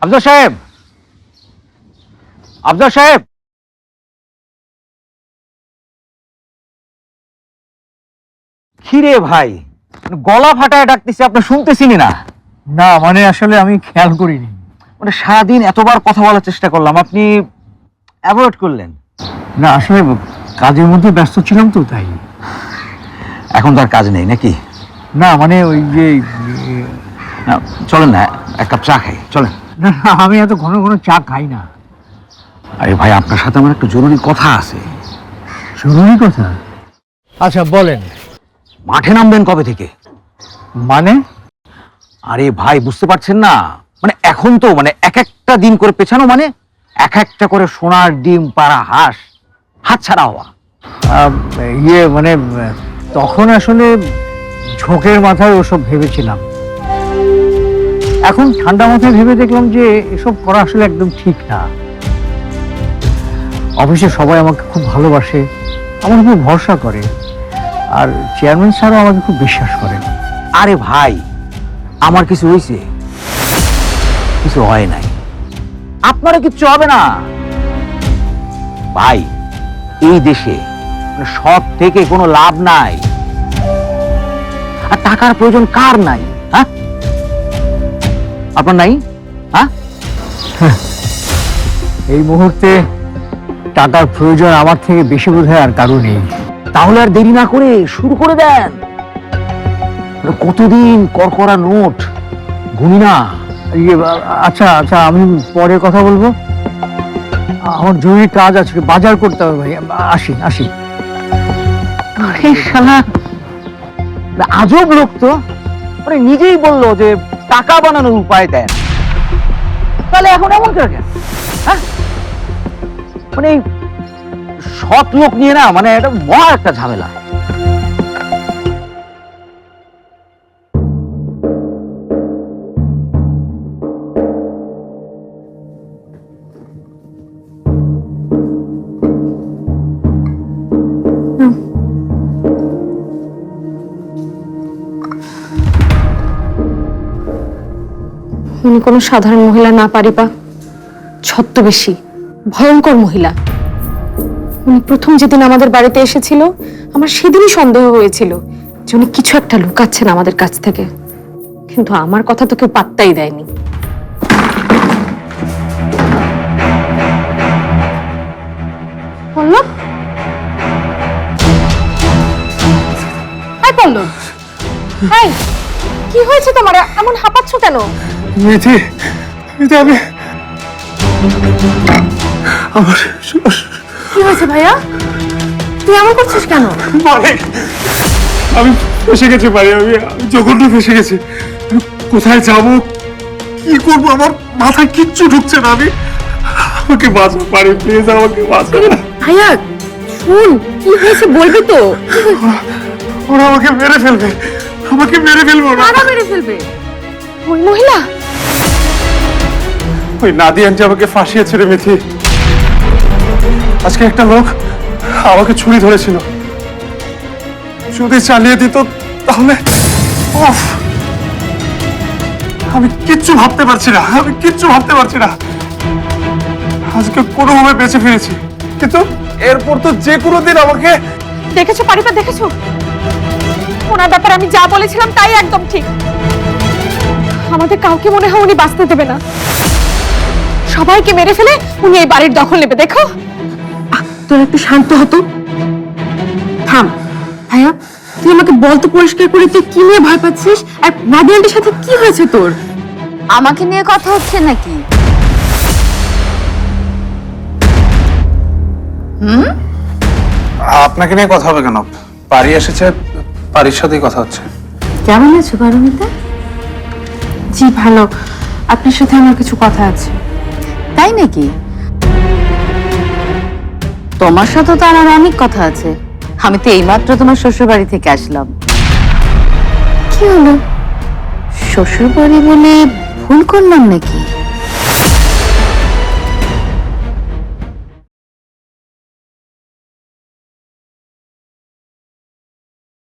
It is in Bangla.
আফজাল সাহেব, আফজাল সাহেব, খিরে ভাই, গলা ফাটায় ডাকতেছি, আপনি শুনতেছিনি না? না মানে আসলে আমি খেয়াল করিনি। মানে সারাদিন এতবার কথা বলার চেষ্টা করলাম, আপনি অ্যাভয়েড করলেন। না আসলে কাজের মধ্যে ব্যস্ত ছিলাম তো তাই। এখন তো আর কাজ নেই নাকি? না মানে ওই যে না, চলেন না এক কাপ চা খাই, চলেন। না আমি এত ঘন ঘন চা খাই না। আরে ভাই, আপনার সাথে আমার একটা জরুরি কথা আছে। জরুরি কথা? আচ্ছা বলেন। মাঠে নামবেন কবে থেকে? মানে? আরে ভাই, বুঝতে পারছেন না? মানে এখন তো মানে এক একটা দিন করে পেছানো, মানে এক একটা করে সোনার ডিম পাড়া হাঁস হাতছাড়া হওয়া। মানে তখন আসলে ঝোঁকের মাথায় ওসব ভেবেছিলাম। এখন ঠান্ডা মাথায় ভেবে দেখলাম যে এসব করা আসলে একদম ঠিক না। অফিসে সবাই আমাকে খুব ভালোবাসে, আমার উপর ভরসা করে, আর চেয়ারম্যান স্যারও আমাকে খুব বিশ্বাস করেন। আরে ভাই, আমার কিছু হয়েছে? কিছু হয় নাই, আপনারও কিচ্ছু হবে না ভাই। এই দেশে সৎ থেকে কোনো লাভ নাই, আর টাকার প্রয়োজন কার নাই? হ্যাঁ, আপনার নাই? হ্যাঁ, এই মুহূর্তে টাকার প্রয়োজন আমার থেকে বেশি বোধহয় আর কারো নেই। তাহলে আর দেরি না করে শুরু করে দেন। কতদিন করকরা নোট গুনি না। আচ্ছা আচ্ছা, আমি পরে কথা বলবো, আমার জরুরি কাজ আছে, বাজার করতে হবে ভাই। আসি আসি। আরে শালা, আজব লোক তো, মানে নিজেই বললো যে টাকা বানানোর উপায় দেন, তাহলে এখন এমন করে কেন? হ্যাঁ, মানে সৎ লোক নিয়ে না, মানে এটা বড় একটা ঝামেলা। উনি কোনো সাধারণ মহিলা না পারিবা, ছদ্মবেশী ভয়ঙ্কর মহিলা। উনি প্রথম যেদিন আমাদের বাড়িতে এসেছিল, আমার সেদিনই সন্দেহ হয়েছিল যে উনি কিছু একটা লুকাচ্ছেন আমাদের কাছ থেকে, কিন্তু আমার কথা তো কেউ পাত্তাই দেয়নি। পল্লব, পল্লব, কি হয়েছে তোমার? এমন হাঁপাচ্ছ কেন? মিথি, মিথি, আমার কি হয়েছে ভাইয়া? তুই এমন করছিস কেন? আমি ফেসে গেছি ভাই, আমি জঘন্য ফেসে গেছি। কোথায় যাব, কি করবো, আমার মাথায় কিচ্ছু ঢুকছে না। আমাকে বাঁচাও পারি, প্লিজ আমাকে বাঁচাও। ভাইয়া শুন, কি হয়েছে বলবি তো? ওরা আমাকে মেরে ফেলবে, আমাকে মেরে ফেলবে। কারা মেরে ফেলবে? ওই মহিলা? ওই নাদিয়া আন্টি আমাকে ফাঁসিয়েছে রে মিথি। আজকে একটা লোক আমাকে ছুরি ধরেছিল, যদি চালিয়ে দিত তাহলে আমি কিচ্ছু ভাবতে পারছি না, আমি কিচ্ছু ভাবতে পারছি না। আজকে কোনোভাবে বেঁচে ফিরেছি, কিন্তু এরপর তো যে কোনো দিন আমাকে। দেখেছো পারিবা, দেখেছো? ওনার ব্যাপারে আমি যা বলেছিলাম তাই একদম ঠিক। আমাদের কাউকে মনে হয় উনি বাঁচতে দেবে না, সবাইকে মেরে ফেলে উনি এই বাড়ির দখল নেবে। দেখো, তোর একটু শান্ত হতো। থাম ভাইয়া, তুই আমাকে বলতো পরিষ্কার করে, তুই কি নিয়ে ভয় পাচ্ছিস? আর নাদিয়ান্টির সাথে কি হয়েছে তোর? আমাকে নিয়ে কথা হচ্ছে নাকি? আপনাকে নিয়ে কথা হবে কেন? পারি এসেছে, পারির সাথেই কথা হচ্ছে। কেমন আছো পারমিতা? জি ভালো, আপনার সাথে আমার কিছু কথা আছে। তাই নাকি? তোমার সাথে তো আমার অনেক কথা আছে। আমি তো এইমাত্র তোমার শ্বশুর বাড়ি থেকে আসলাম। কি হলো? শ্বশুর বাড়ি বলে ভুল করলাম নাকি?